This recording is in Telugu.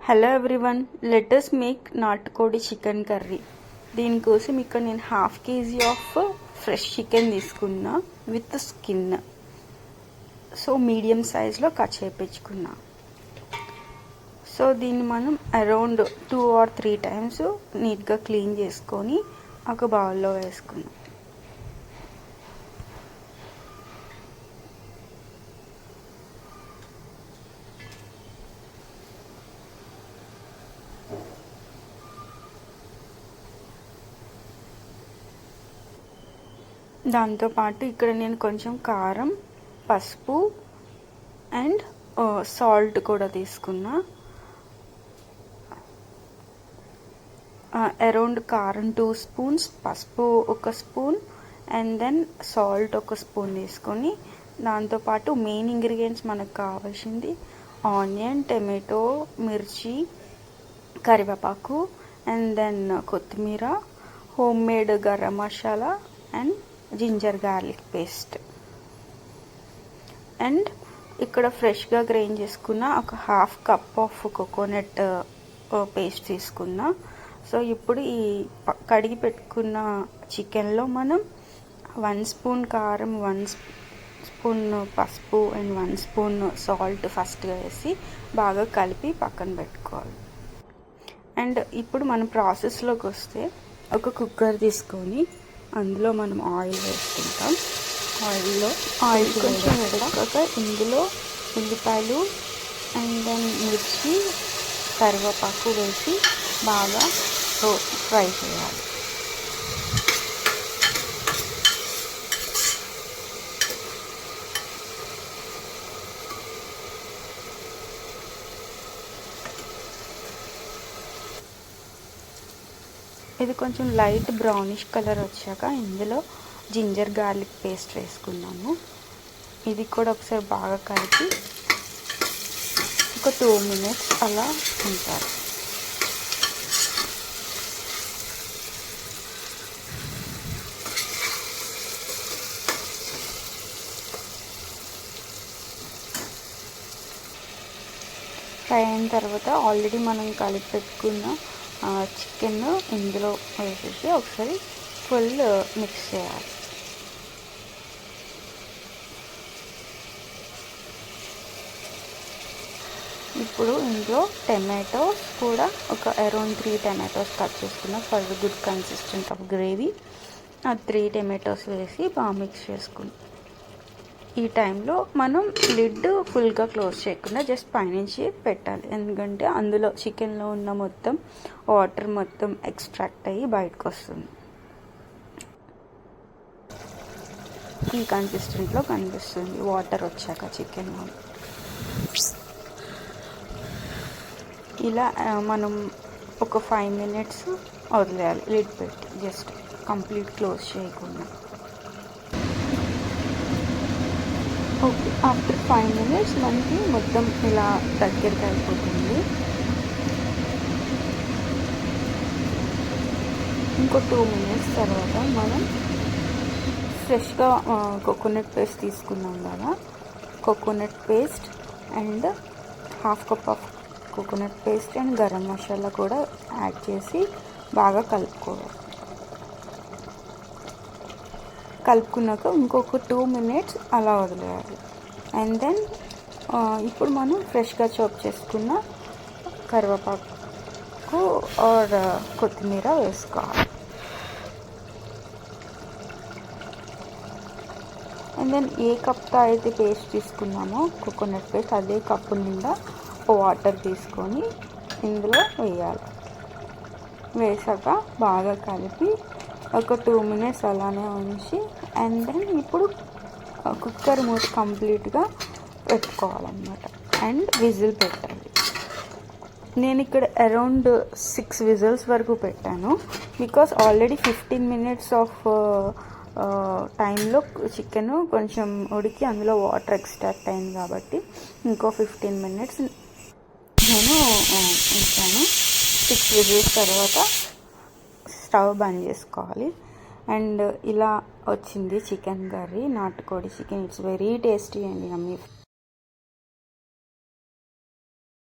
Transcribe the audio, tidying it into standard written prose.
Hello everyone, let us make నాటుకోడి చికెన్ కర్రీ. దీనికోసం ఇక్కడ నేను 1/2 kg ఆఫ్ ఫ్రెష్ చికెన్ తీసుకున్నా విత్ స్కిన్. సో మీడియం సైజ్లో కట్ చేయించుకున్నా. సో దీన్ని మనం అరౌండ్ 2 or 3 times నీట్గా క్లీన్ చేసుకొని ఒక బౌల్లో వేసుకున్నాం. దాంతోపాటు ఇక్కడ నేను కొంచెం కారం, పసుపు అండ్ సాల్ట్ కూడా తీసుకున్నా. అరౌండ్ కారం 2 spoons, పసుపు 1 spoon and then salt 1 spoon తీసుకొని, దాంతోపాటు మెయిన్ ఇంగ్రీడియంట్స్ మనకు కావాల్సింది ఆనియన్, టమాటో, మిర్చి, కరివేపాకు అండ్ దెన్ కొత్తిమీర, home made garam masala and ginger garlic paste. And ఇక్కడ ఫ్రెష్గా గ్రైండ్ చేసుకున్న ఒక 1/2 cup ఆఫ్ కోకోనట్ పేస్ట్ తీసుకున్నా. సో ఇప్పుడు ఈ కడిగి పెట్టుకున్న చికెన్లో మనం 1 spoon కారం, 1 spoon పసుపు అండ్ 1 spoon సాల్ట్ ఫస్ట్గా వేసి బాగా కలిపి పక్కన పెట్టుకోవాలి. అండ్ ఇప్పుడు మనం ప్రాసెస్లోకి వస్తే, ఒక కుక్కర్ తీసుకొని అందులో మనం ఆయిల్ వేసుకుంటాం. ఆయిల్ కొంచెం వేడెక్కాక ఇందులో ఉల్లిపాయలు అండ్ దెన్ మిర్చి, కరివేపాకు వేసి బాగా ఫ్రై చేయాలి. ఇది కొంచెం లైట్ బ్రౌనిష్ కలర్ వచ్చాక ఇందులో జింజర్ గార్లిక్ పేస్ట్ వేసుకున్నాము. ఇది కూడా ఒకసారి బాగా కలిపి ఒక 2 minutes అలా ఉంటారు. ఫ్రై అయిన తర్వాత ఆల్రెడీ మనం కలిపి పెట్టుకున్న చికెన్ ఇందులో వేసేసి ఒకసారి ఫుల్ మిక్స్ చేయాలి. ఇప్పుడు ఇందులో టమాటోస్ కూడా ఒక అరౌండ్ 3 tomatoes కట్ చేసుకున్న for good consistent of gravy. ఆ 3 tomatoes వేసి బాగా మిక్స్ చేసుకున్నాం. ఈ టైంలో మనం లిడ్ ఫుల్గా క్లోజ్ చేయకుండా జస్ట్ పైనుంచి పెట్టాలి, ఎందుకంటే అందులో చికెన్లో ఉన్న మొత్తం వాటర్ మొత్తం ఎక్స్ట్రాక్ట్ అయ్యి బయటకు వస్తుంది. ఈ కన్సిస్టెంట్లో కనిపిస్తుంది వాటర్ వచ్చాక చికెన్లో. ఇలా మనం ఒక 5 minutes వదిలేయాలి లిడ్ పెట్టి, జస్ట్ కంప్లీట్ క్లోజ్ చేయకుండా. ఓకే, ఆఫ్టర్ 5 minutes మనకి మొత్తం ఇలా దగ్గరికి అయిపోతుంది. ఇంకో 2 minutes తర్వాత మనం ఫ్రెష్గా కోకోనట్ పేస్ట్ తీసుకున్నాం కదా, coconut paste and 1/2 cup of coconut paste and garam masala కూడా యాడ్ చేసి బాగా కలుపుకోవాలి. కలుపుకున్నాక ఇంకొక 2 minutes అలా వదిలేయాలి. అండ్ దెన్ ఇప్పుడు మనం ఫ్రెష్గా చాప్ చేసుకున్న కరివేపాకు ఆర్ కొత్తిమీర వేసుకోవాలి. అండ్ దెన్ ఏ కప్తో అయితే పేస్ట్ తీసుకున్నామో కోకోనట్ పేస్ట్, అదే కప్పు నిండా వాటర్ తీసుకొని ఇందులో వేయాలి. వేసాక బాగా కలిపి ఒక 2 minutes అలానే ఉంచి అండ్ దెన్ ఇప్పుడు కుక్కర్ మూత కంప్లీట్గా పెట్టుకోవాలన్నమాట అండ్ విజిల్ పెట్టాలి. నేను ఇక్కడ అరౌండ్ 6 whistles వరకు పెట్టాను, బికాస్ ఆల్రెడీ 15 minutes ఆఫ్ టైంలో చికెన్ కొంచెం ఉడికి అందులో వాటర్ ఎక్స్ట్రాక్ట్ అయింది కాబట్టి ఇంకో 15 minutes నేను ఉంచాను. 6 whistles తర్వాత స్టవ్ బంద్ చేసుకోవాలి. అండ్ ఇలా వచ్చింది చికెన్ కర్రీ, నాటుకోడి chicken. It's very tasty and yummy.